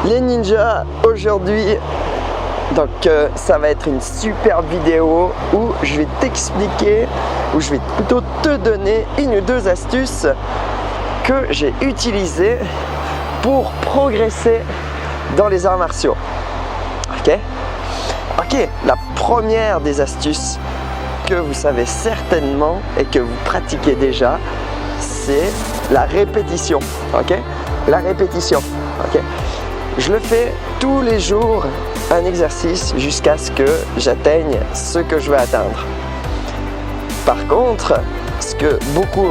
Les ninjas, aujourd'hui, donc ça va être une super vidéo où je vais t'expliquer, où je vais plutôt te donner une ou deux astuces que j'ai utilisées pour progresser dans les arts martiaux. Ok, la première des astuces que vous savez certainement et que vous pratiquez déjà, c'est la répétition. Ok, la répétition. Ok, je le fais tous les jours, un exercice jusqu'à ce que j'atteigne ce que je veux atteindre. Par contre, ce que beaucoup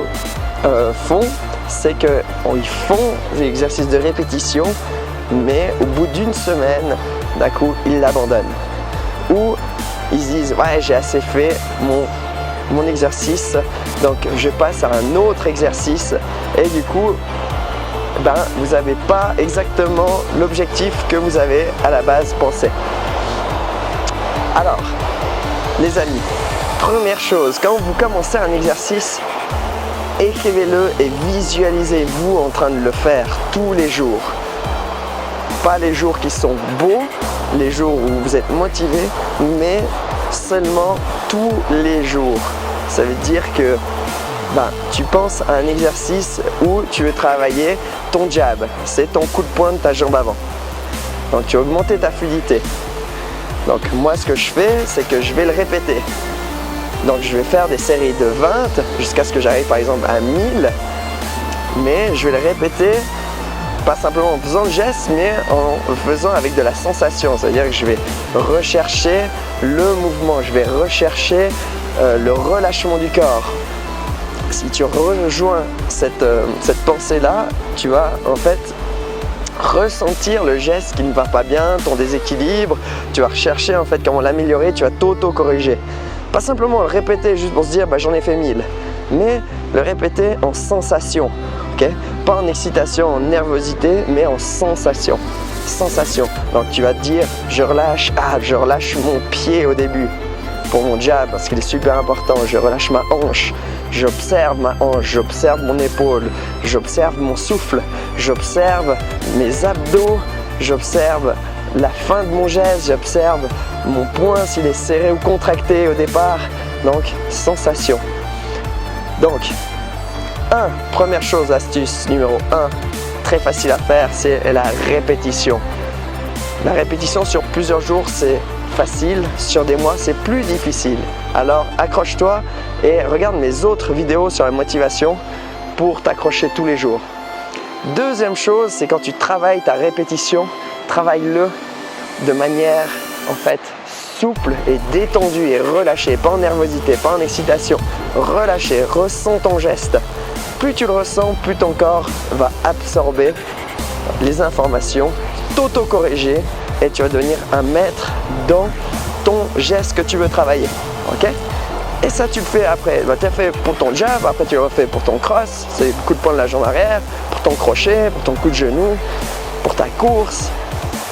font, c'est qu'ils font des exercices de répétition, mais au bout d'une semaine, d'un coup, ils l'abandonnent. Ou ils disent, ouais, j'ai assez fait mon exercice, donc je passe à un autre exercice. Et du coup, vous n'avez pas exactement l'objectif que vous avez à la base pensé. Alors, les amis, première chose, quand vous commencez un exercice, écrivez-le et visualisez-vous en train de le faire tous les jours. Pas les jours qui sont beaux, les jours où vous êtes motivé, mais seulement tous les jours. Ça veut dire que tu penses à un exercice où tu veux travailler ton jab, c'est ton coup de poing de ta jambe avant. Donc tu veux augmenter ta fluidité. Donc moi ce que je fais, c'est que je vais le répéter. Donc je vais faire des séries de 20 jusqu'à ce que j'arrive par exemple à 1000, mais je vais le répéter pas simplement en faisant le geste, mais en faisant avec de la sensation. C'est-à-dire que je vais rechercher le mouvement, je vais rechercher le relâchement du corps. Si tu rejoins cette pensée-là, tu vas en fait ressentir le geste qui ne va pas bien, ton déséquilibre, tu vas rechercher en fait comment l'améliorer, tu vas t'auto-corriger. Pas simplement le répéter juste pour se dire j'en ai fait 1000, mais le répéter en sensation. Pas en excitation, en nervosité, mais en sensation. Sensation. Donc tu vas te dire, je relâche mon pied au début pour mon jab parce qu'il est super important. Je relâche ma hanche, j'observe ma hanche, j'observe mon épaule, j'observe mon souffle, j'observe mes abdos, j'observe la fin de mon geste, j'observe mon poing s'il est serré ou contracté au départ. Donc sensation. Donc première chose, astuce numéro 1, très facile à faire, c'est la répétition. La répétition sur plusieurs jours, c'est facile, sur des mois, c'est plus difficile. Alors accroche-toi et regarde mes autres vidéos sur la motivation pour t'accrocher tous les jours. Deuxième chose, c'est quand tu travailles ta répétition, travaille-le de manière en fait souple et détendue et relâchée, pas en nervosité, pas en excitation. Relâché, ressens ton geste. Plus tu le ressens, plus ton corps va absorber les informations, t'auto-corriger et tu vas devenir un maître dans ton geste que tu veux travailler. Ok? Et ça, tu le fais après. Tu as fait pour ton jab, après tu le refais pour ton cross, c'est le coup de poing de la jambe arrière, pour ton crochet, pour ton coup de genou, pour ta course.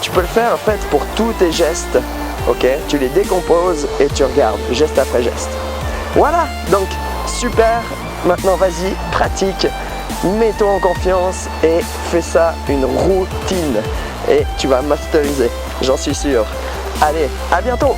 Tu peux le faire en fait pour tous tes gestes. Ok? Tu les décomposes et tu regardes geste après geste. Voilà, donc super. Maintenant, vas-y, pratique, mets-toi en confiance et fais ça une routine. Et tu vas masteriser, j'en suis sûr. Allez, à bientôt!